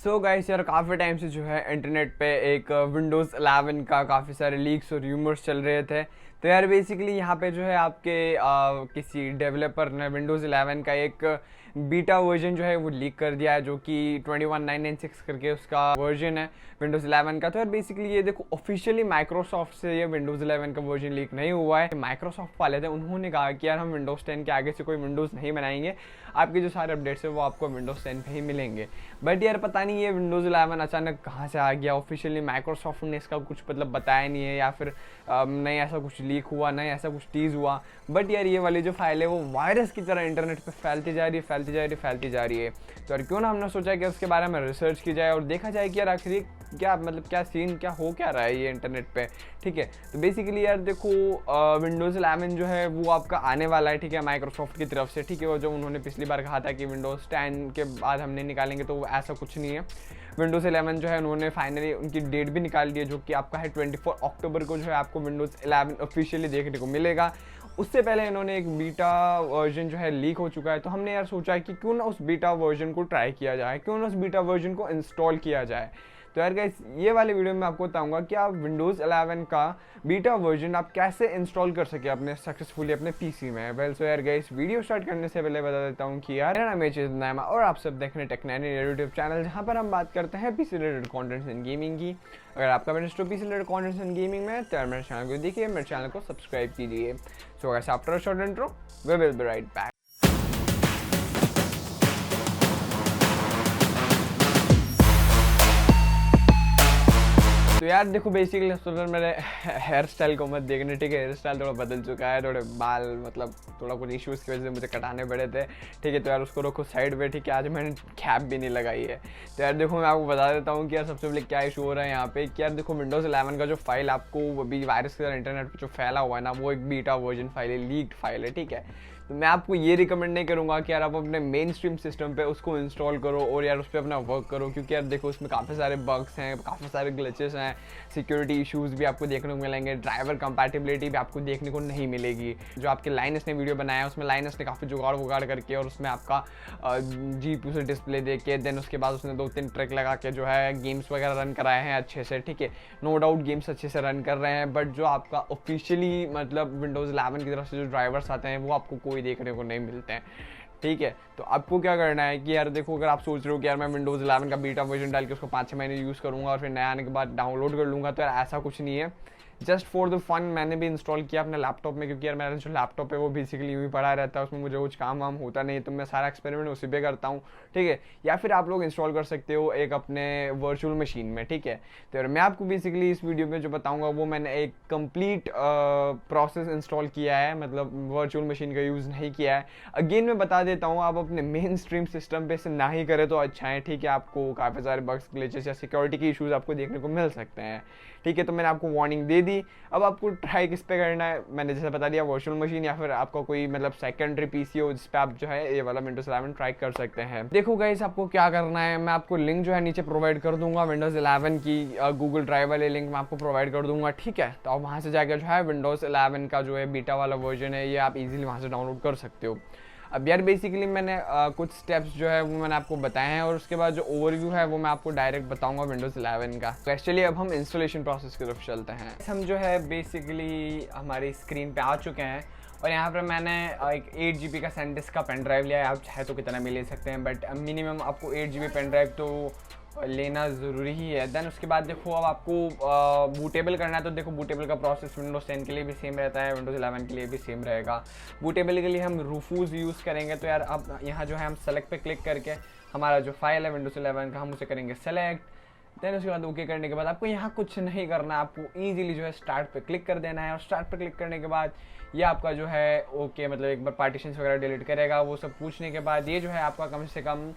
So guys यार काफ़ी time से जो है इंटरनेट पे एक विंडोज़ 11 का काफ़ी सारे लीक्स और र्यूमर्स चल रहे थे। तो यार बेसिकली यहाँ पे जो है आपके किसी डेवलपर ने विंडोज़ 11 का एक बीटा वर्जन जो है वो लीक कर दिया है, जो कि 21996 करके उसका वर्जन है विंडोज़ 11 का। तो यार बेसिकली ये देखो ऑफिशियली माइक्रोसॉफ्ट से ये विंडोज़ 11 का वर्जन लीक नहीं हुआ है। माइक्रोसॉफ्ट वाले थे, उन्होंने कहा कि यार हम विंडोज़ 10 के आगे से कोई विंडोज़ नहीं बनाएंगे, आपके जो सारे अपडेट्स है वो आपको विंडोज़ 10 पे ही मिलेंगे। बट यार पता नहीं ये विंडोज़ 11 अचानक कहाँ से आ गया। ऑफिशियली माइक्रोसॉफ्ट ने इसका कुछ मतलब बताया नहीं है, या फिर नहीं ऐसा कुछ लीक हुआ, नहीं ऐसा कुछ टीज़ हुआ। बट यार ये वाली जो फाइल है वो वायरस की तरह इंटरनेट पे फैलती जा रही है, फैलती जा रही है, फैलती जा रही है। तो यार क्यों ना हमने सोचा कि उसके बारे में रिसर्च की जाए और देखा जाए कि यार आखिर क्या मतलब क्या सीन क्या हो क्या रहा है ये इंटरनेट पे। ठीक है, तो बेसिकली यार देखो विंडोज़ 11 जो है वो आपका आने वाला है, ठीक है, माइक्रोसॉफ्ट की तरफ से। ठीक है, वो जो उन्होंने पिछली बार कहा था कि विंडोज़ 10 के बाद हमने निकालेंगे, तो वो ऐसा कुछ नहीं है। विंडोज़ 11 जो है उन्होंने फाइनली उनकी डेट भी निकाल दी है, जो कि आपका है 24 अक्टूबर को जो है आपको विंडोज़ 11 ऑफिशियली देखने को मिलेगा। उससे पहले इन्होंने एक बीटा वर्जन जो है लीक हो चुका है। तो हमने यार सोचा कि क्यों ना उस बीटा वर्जन को ट्राई किया जाए, क्यों ना उस बीटा वर्जन को इंस्टॉल किया जाए। तो यार गाइस ये वाले वीडियो में आपको बताऊंगा कि आप विंडोज़ 11 का बीटा वर्जन आप कैसे इंस्टॉल कर सके अपने सक्सेसफुली अपने पीसी में। वेल सो यार गाइस वीडियो स्टार्ट करने से पहले बता देता हूँ कि यार मेरा नाम है चेतन नायमा और आप सब देख रहे हैं टेक9 यूट्यूब चैनल, जहाँ पर हम बात करते हैं PC related contents and gaming की। अगर आपका इंटरेस्ट हो PC related contents and gaming में तो यार मेरे चैनल को देखिए, मेरे चैनल को सब्सक्राइब कीजिए। So guys after a short intro we will be right back. तो यार देखो बेसिकली तो मेरे हेयर स्टाइल को मत देखने, ठीक है, हेयर स्टाइल थोड़ा बदल चुका है, थोड़े बाल मतलब थोड़ा कुछ इश्यूज़ की वजह से मुझे कटाने पड़े थे। ठीक है, तो यार उसको रखो साइड पे। ठीक है, आज मैंने कैप भी नहीं लगाई है। तो यार देखो मैं आपको बता देता हूँ कि यार सबसे पहले क्या इशू हो रहा है यहाँ पे कि यार देखो विंडोज़ 11 का जो फाइल आपको अभी वायरस के तरह इंटरनेट पर जो फैला हुआ है ना, वो एक बीटा वर्जन फाइल है, लीक्ड फाइल है। ठीक है, तो मैं आपको ये रिकमेंड नहीं करूँगा कि यार आप अपने मेन स्ट्रीम सिस्टम पे उसको इंस्टॉल करो और यार उस पर अपना वर्क करो, क्योंकि यार देखो उसमें काफ़ी सारे बग्स हैं, काफ़ी सारे ग्लिचेस हैं, सिक्योरिटी इश्यूज़ भी आपको देखने को मिलेंगे, ड्राइवर कंपैटिबिलिटी भी आपको देखने को नहीं मिलेगी। जो आपके लाइनस ने वीडियो बनाया है उसमें लाइनस ने काफ़ी जुगाड़ करके और उसमें आपका GPU से डिस्प्ले दे के देन उसके बाद उसने 2-3 ट्रिक लगा के जो है गेम्स वगैरह रन कराए हैं अच्छे से। ठीक है, नो डाउट गेम्स अच्छे से रन कर रहे हैं, बट जो आपका ऑफिशियली मतलब विंडोज़ 11 की तरफ से जो ड्राइवर्स आते हैं वो आपको कोई देखने को नहीं मिलते हैं। ठीक है, तो आपको क्या करना है कि यार देखो अगर आप सोच रहे हो कि यार मैं विंडोज़ 11 का बीटा वर्जन डाल के उसको 5-6 महीने यूज़ करूँगा और फिर नया आने के बाद डाउनलोड कर लूँगा, तो यार ऐसा कुछ नहीं है। जस्ट फॉर द फन मैंने भी इंस्टॉल किया अपने लैपटॉप में, क्योंकि यार मेरा जो लैपटॉप है वो बेसिकली यूँ ही पड़ा रहता है, उसमें मुझे कुछ काम वाम होता नहीं, तो मैं सारा एक्सपेरिमेंट उसी पे करता हूँ। ठीक है, या फिर आप लोग इंस्टॉल कर सकते हो एक अपने वर्चुअल मशीन में। ठीक है, तो यार मैं आपको बेसिकली इस वीडियो में जो बताऊँगा वो मैंने एक कंप्लीट प्रोसेस इंस्टॉल किया है, मतलब वर्चुअल मशीन का यूज़ नहीं किया है। अगेन मैं बता देता हूँ, आप अपने मेन स्ट्रीम सिस्टम पे से ना ही करें तो अच्छा है। ठीक है, आपको काफ़ी सारे बग्स ग्लिचेस या सिक्योरिटी के इशूज़ आपको देखने को मिल सकते हैं। ठीक है, तो मैंने आपको वार्निंग दे दी। अब आपको ट्राई किस पे करना है मैंने जैसे बता दिया, वर्चुअल मशीन या फिर आपका कोई मतलब सेकेंडरी पीसी हो जिस पे आप जो है ये वाला विंडोज़ 11 ट्राई कर सकते हैं। देखो गाइस आपको क्या करना है, मैं आपको लिंक जो है नीचे प्रोवाइड कर दूंगा, विंडोज़ 11 की गूगल ड्राइव वाले लिंक मैं आपको प्रोवाइड कर दूंगा। ठीक है, तो आप वहाँ से जाकर जो है विंडोज़ 11 का जो है बीटा वाला वर्जन है ये आप इजीली वहाँ से डाउनलोड कर सकते हो। अब यार बेसिकली मैंने कुछ स्टेप्स जो है वो मैंने आपको बताए हैं और उसके बाद जो ओवरव्यू है वो मैं आपको डायरेक्ट बताऊंगा विंडोज़ 11 का। तो एक्चुअली अब हम इंस्टॉलेशन प्रोसेस की तरफ चलते हैं। हम जो है बेसिकली हमारी स्क्रीन पे आ चुके हैं और यहाँ पर मैंने एक 8 GB का सैनडिस्क का पेन ड्राइव लिया है। आप चाहे तो कितना भी ले सकते हैं, बट मिनिमम आपको 8 GB पेन ड्राइव तो लेना ज़रूरी ही है। देन उसके बाद देखो अब आपको बूटेबल करना है, तो देखो बूटेबल का प्रोसेस विंडोज़ 10 के लिए भी सेम रहता है, विंडोज़ 11 के लिए भी सेम रहेगा। बूटेबल के लिए हम रूफूज यूज़ करेंगे, तो यार अब यहाँ जो है हम सेलेक्ट पे क्लिक करके हमारा जो फाइल है विंडोज़ 11 का हम उसे करेंगे सेलेक्ट। देन उसके बाद ओके करने के बाद आपको यहाँ कुछ नहीं करना है, आपको ईजिली जो है स्टार्ट पे क्लिक कर देना है और स्टार्ट पे क्लिक करने के बाद ये आपका जो है ओके मतलब एक बार पार्टीशन वगैरह डिलीट करेगा। वो सब पूछने के बाद ये जो है आपका कम से कम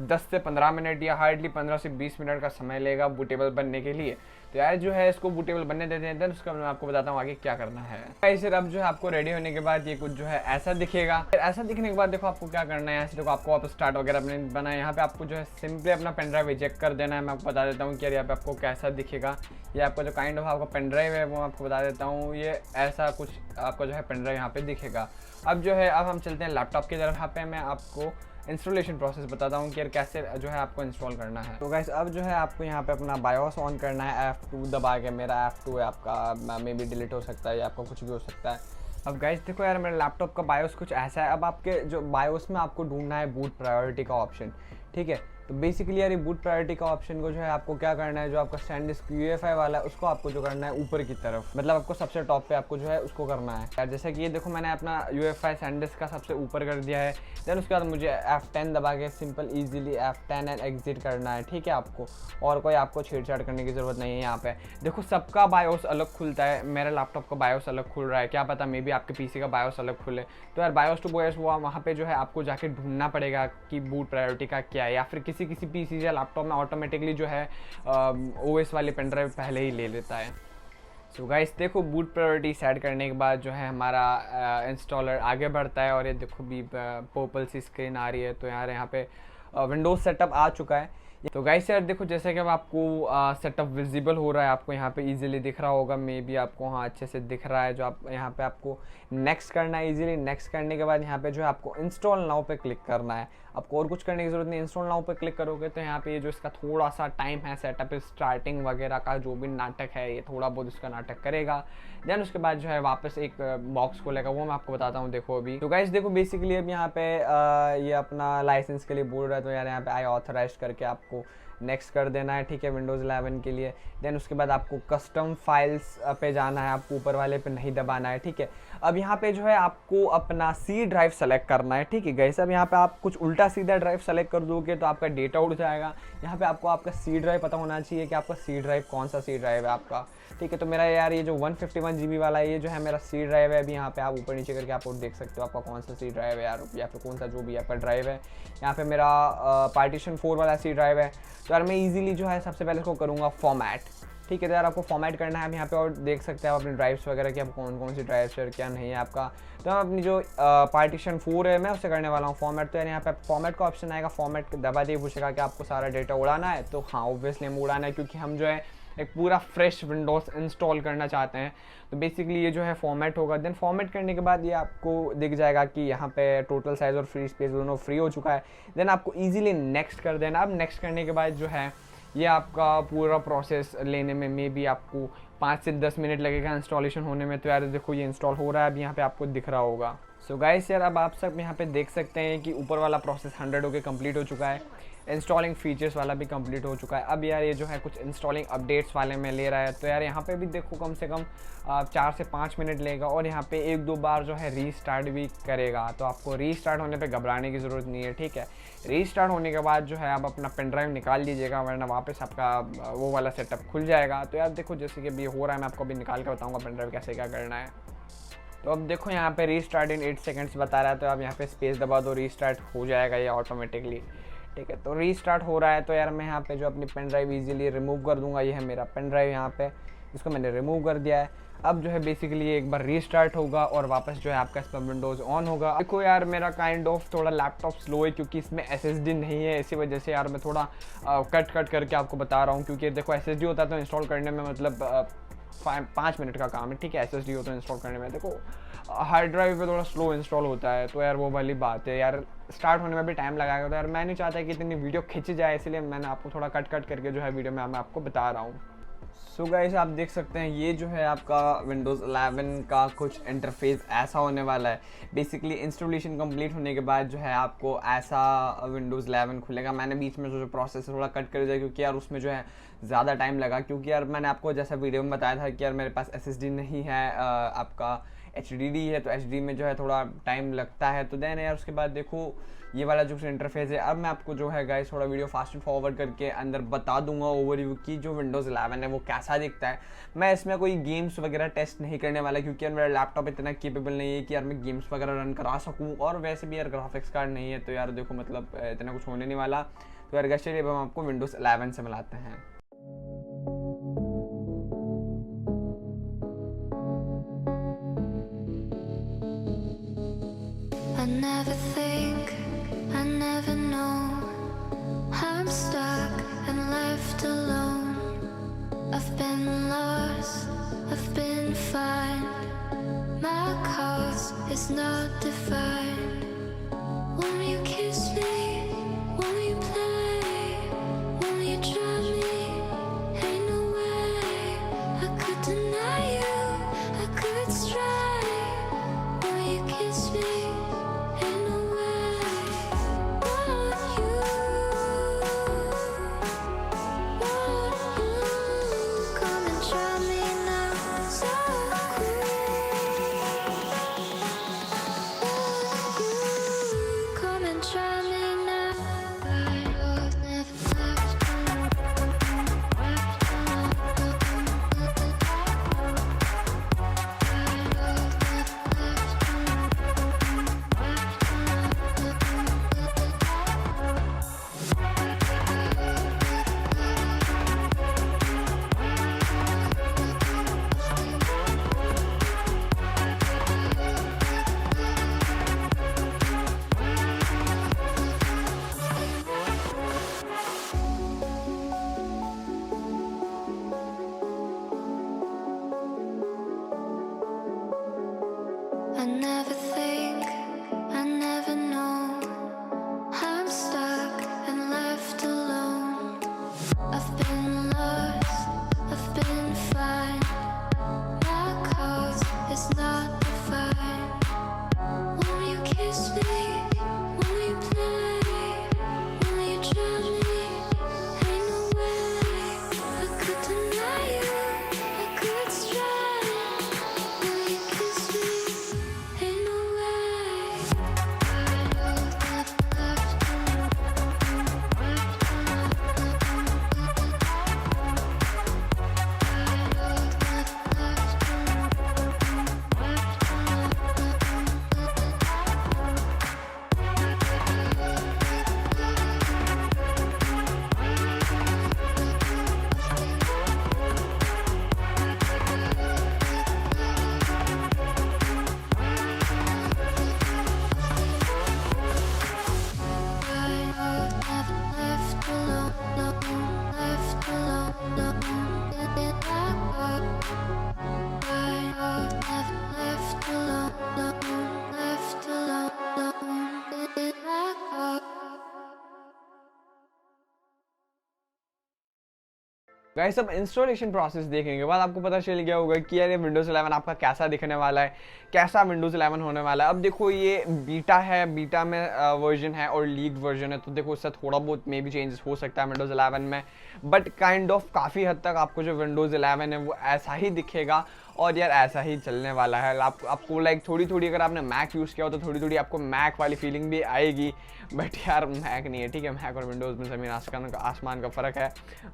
10 से 15 मिनट या हार्डली 15 से 20 मिनट का समय लेगा बूटेबल बनने के लिए। तो यार जो है इसको बूटेबल बनने देते हैं, देन उसका मैं आपको बताता हूँ आगे क्या करना है। ऐसे अब जो है आपको रेडी होने के बाद ये कुछ जो है ऐसा दिखेगा। फिर ऐसा दिखने के बाद देखो आपको क्या करना है, ऐसे देखो आपको वापस स्टार्ट वगैरह अपने बना है, यहाँ पे आपको जो है सिंपली अपना पेन ड्राइव इजेक्ट कर देना है। मैं आपको बता देता हूँ कि यार यहाँ पे आपको कैसा दिखेगा। ये आपका जो काइंड ऑफ आपका पेन ड्राइव है वो मैं आपको बता देता हूँ, ये ऐसा कुछ आपका जो है पेन ड्राइव यहाँ पे दिखेगा। अब जो है अब हम चलते हैं लैपटॉप की तरफ। यहाँ पे मैं आपको इंस्टॉलेशन प्रोसेस बताता हूँ कि यार कैसे जो है आपको इंस्टॉल करना है। तो गाइस अब जो है आपको यहाँ पे अपना बायोस ऑन करना है, F2 दबा के। मेरा F2 है, आपका मे भी डिलीट हो सकता है या आपका कुछ भी हो सकता है। अब गाइस देखो यार, मेरे लैपटॉप का बायोस कुछ ऐसा है। अब आपके जो बायोस में आपको ढूंढना है बूट प्रायोरिटी का ऑप्शन, ठीक है। तो बेसिकली यार ये बूट प्रायोरिटी का ऑप्शन को जो है आपको क्या करना है, जो आपका स्टैंडिस्क UEFI वाला है उसको आपको जो करना है ऊपर की तरफ, मतलब आपको सबसे टॉप पे आपको जो है उसको करना है यार। जैसे कि ये देखो मैंने अपना UEFI SanDisk का सबसे ऊपर कर दिया है। देन उसके बाद मुझे F10 दबा के simple easily F10 and exit करना है, ठीक है। आपको और कोई आपको छेड़छाड़ करने की ज़रूरत नहीं है। यहाँ पे देखो सबका बायोस अलग खुलता है, मेरा लैपटॉप का बायोस अलग खुल रहा है, क्या पता मे बी आपके PC का बायोस अलग खुले। तो यार बायोस टू बायोस वहाँ पे जो है आपको जाके ढूंढना पड़ेगा कि बूट प्रायोरिटी का क्या है, या फिर किसी PC या लैपटॉप में ऑटोमेटिकली जो है OS वाली पेन ड्राइव पहले ही ले लेता है। सो गाइस देखो बूट प्रायोरिटी सेट करने के बाद जो है हमारा इंस्टॉलर आगे बढ़ता है और ये देखो भी पर्पल सी स्क्रीन आ रही है। तो यार यहाँ पे विंडोज़ सेटअप आ चुका है। तो गाइस यार देखो जैसे कि अब आपको सेटअप विजिबल हो रहा है, आपको यहाँ पे इजीली दिख रहा होगा, मे बी आपको हाँ अच्छे से दिख रहा है। जो आप यहाँ पे आपको नेक्स्ट करना है, इजीली नेक्स्ट करने के बाद यहाँ पे जो है आपको इंस्टॉल नाउ पे क्लिक करना है। आपको और कुछ करने की ज़रूरत नहीं, इंस्टॉल नाउ पे क्लिक करोगे तो यहाँ पे ये जो इसका थोड़ा सा टाइम है सेटअप स्टार्टिंग वगैरह का, जो भी नाटक है ये थोड़ा बहुत इसका नाटक करेगा। देन उसके बाद जो है वापस एक बॉक्स खोलेगा, वो मैं आपको बताता हूँ। देखो अभी तो गाइस देखो बेसिकली अब यहाँ पे ये अपना लाइसेंस के लिए बोल रहा है, तो यार यहाँ पे आई ऑथराइज करके आपको नेक्स्ट कर देना है, ठीक है, विंडोज़ 11 के लिए। देन उसके बाद आपको कस्टम फाइल्स पे जाना है, आपको ऊपर वाले पे नहीं दबाना है, ठीक है। अब यहाँ पे जो है आपको अपना C ड्राइव सेलेक्ट करना है, ठीक है गाइस। अब यहाँ पे आप कुछ उल्टा सीधा ड्राइव सेलेक्ट कर दोगे तो आपका डेटा उड़ जाएगा। यहाँ पे आपको आपका C ड्राइव पता होना चाहिए कि आपका C ड्राइव कौन सा C ड्राइव है आपका, ठीक है। तो मेरा यार ये जो 151 GB वाला है ये जो है मेरा C ड्राइव है। अभी यहाँ पे आप ऊपर नीचे करके आप देख सकते हो आपका कौन सा C ड्राइव है यार, या फिर कौन सा जो भी आपका ड्राइव है। यहाँ पे मेरा पार्टीशन 4 वाला C ड्राइव है। तो यार मैं इजीली जो है सबसे पहले इसको करूँगा फॉर्मेट, ठीक है। तो यार आपको फॉर्मेट करना है अब यहाँ पे, और देख सकते हैं आप अपनी ड्राइव्स वगैरह की आप कौन कौन सी ड्राइव शेयर क्या नहीं है आपका। तो हम अपनी जो पार्टीशन 4 है मैं उससे करने वाला हूँ फॉर्मेट। तो यार यहाँ पे फॉर्मेट का ऑप्शन आएगा, फॉर्मेट दबा दिए पूछेगा कि आपको सारा डेटा उड़ाना है। तो हाँ ऑब्वियसली हम उड़ाना है, क्योंकि हम जो है एक पूरा फ्रेश विंडोज़ इंस्टॉल करना चाहते हैं। तो बेसिकली ये जो है फॉर्मेट होगा। देन फॉर्मेट करने के बाद ये आपको दिख जाएगा कि यहाँ पे टोटल साइज़ और फ्री स्पेस दोनों फ्री हो चुका है। देन आपको इजीली नेक्स्ट कर देना। अब नेक्स्ट करने के बाद जो है ये आपका पूरा प्रोसेस लेने में मे बी आपको 5 से 10 मिनट लगेगा इंस्टॉलेशन होने में। तो यार देखो ये इंस्टॉल हो रहा है, अभी यहाँ पे आपको दिख रहा होगा। सो गाइस यार अब आप सब यहाँ पे देख सकते हैं कि ऊपर वाला प्रोसेस 100 होके कंप्लीट हो चुका है, इंस्टॉलिंग फीचर्स वाला भी कंप्लीट हो चुका है। अब यार ये जो है कुछ इंस्टॉलिंग अपडेट्स वाले में ले रहा है। तो यार यहाँ पे भी देखो कम से कम 4 से 5 मिनट लेगा, और यहाँ पे 1-2 बार जो है रीस्टार्ट भी करेगा। तो आपको रीस्टार्ट होने पे घबराने की ज़रूरत नहीं है, ठीक है। रीस्टार्ट होने के बाद जो है आप अपना पेन ड्राइव निकाल लीजिएगा, वरना वापस आपका वो वाला सेटअप खुल जाएगा। तो यार देखो जैसे कि अभी हो रहा है, मैं आपको अभी निकाल कर बताऊँगा पेन ड्राइव कैसे क्या करना है। तो अब देखो यहाँ पे रीस्टार्ट इन 8 सेकेंड्स बता रहा है, तो आप यहाँ पे स्पेस दबा दो, रीस्टार्ट हो जाएगा ये ऑटोमेटिकली, ठीक है। तो रीस्टार्ट हो रहा है। तो यार मैं यहाँ पे जो अपनी पेन ड्राइव इजीली रिमूव कर दूंगा। ये है मेरा पेन ड्राइव, यहाँ पे इसको मैंने रिमूव कर दिया है। अब जो है बेसिकली ये एक बार रीस्टार्ट होगा और वापस जो है आपका इस पर विंडोज़ ऑन होगा। देखो यार मेरा काइंड ऑफ थोड़ा लैपटॉप स्लो है, क्योंकि इसमें SSD नहीं है, इसी वजह से यार मैं थोड़ा कट करके आपको बता रहा हूँ। क्योंकि देखो SSD होता है तो इंस्टॉल करने में मतलब 5 मिनट का काम है, ठीक है। SSD हो तो इंस्टॉल करने में देखो हार्ड ड्राइव पे थोड़ा स्लो इंस्टॉल होता है। तो यार वो वाली बात है यार, स्टार्ट होने में भी टाइम लगाएगा। तो यार मैं नहीं चाहता कि इतनी वीडियो खिंच जाए, इसलिए मैंने आपको थोड़ा कट करके जो है वीडियो में मैं आपको बता रहा हूँ। सो गाइस आप देख सकते हैं ये जो है आपका विंडोज़ 11 का कुछ इंटरफेस ऐसा होने वाला है। बेसिकली इंस्टॉलेशन कंप्लीट होने के बाद जो है आपको ऐसा विंडोज़ 11 खुलेगा। मैंने बीच में जो प्रोसेस थोड़ा कट कर दिया, क्योंकि यार उसमें जो है ज़्यादा टाइम लगा। क्योंकि यार मैंने आपको जैसा वीडियो में बताया था कि यार मेरे पास SSD नहीं है, आपका HDD है, तो HDD में जो है थोड़ा टाइम लगता है। तो देन यार उसके बाद देखो ये वाला जो इंटरफेस है। अब मैं आपको जो है गाइस थोड़ा वीडियो फास्ट एंड फॉरवर्ड करके अंदर बता दूंगा ओवरव्यू की जो विंडोज़ 11 है वो कैसा दिखता है। मैं इसमें कोई गेम्स वगैरह टेस्ट नहीं करने वाला, क्योंकि यार मेरा लैपटॉप इतना केपेबल नहीं है कि यार मैं गेम्स वगैरह रन करा सकूँ, और वैसे भी यार ग्राफिक्स कार्ड नहीं है। तो यार देखो मतलब इतना कुछ होने नहीं वाला। तो यार गाइस चलिए अब हम आपको विंडोज़ 11 से मिलाते हैं। I never think, I never know. I'm stuck and left alone. I've been lost, I've been fine. My cause is not defined. Won't you kiss me? I've been lost, I've been fine. My cause is not defined. Won't you kiss me? Won't you play? Will you judge me? Ain't no way I could deny you. I could strive. Will you kiss me? Ain't no way. I know nothing left to guys अब installation process देखने के बाद आपको पता चल गया होगा कि यार ये विंडोज़ 11 आपका कैसा दिखने वाला है, कैसा विंडोज़ 11 होने वाला है। अब देखो ये बीटा है, बीटा में वर्जन है और लीग वर्जन है, तो देखो इससे थोड़ा बहुत मे भी चेंजेस हो सकता है विंडोज़ 11 में, बट काइंड ऑफ काफ़ी हद तक आपको जो विंडोज़ 11 है वो ऐसा ही दिखेगा और यार ऐसा ही चलने वाला है। आपको लाइक थोड़ी थोड़ी अगर आपने मैक यूज़ किया हो तो थोड़ी थोड़ी आपको मैक वाली फीलिंग भी आएगी, बट यार मैक नहीं है, ठीक है। मैक और विंडोज़ में ज़मीन आसमान का फ़र्क है।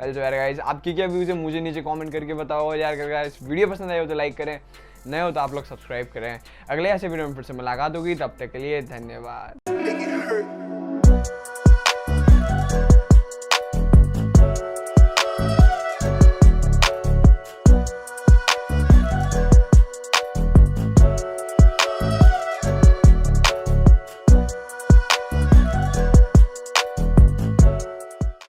वेल, यार गाइस आपकी क्या व्यूज़ है मुझे नीचे कमेंट करके बताओ। और यार अगर इस वीडियो पसंद आए हो तो लाइक करें, नए हो तो आप लोग सब्सक्राइब करें। अगले ऐसे वीडियो में फिर से मुलाकात होगी, तब तक के लिए धन्यवाद।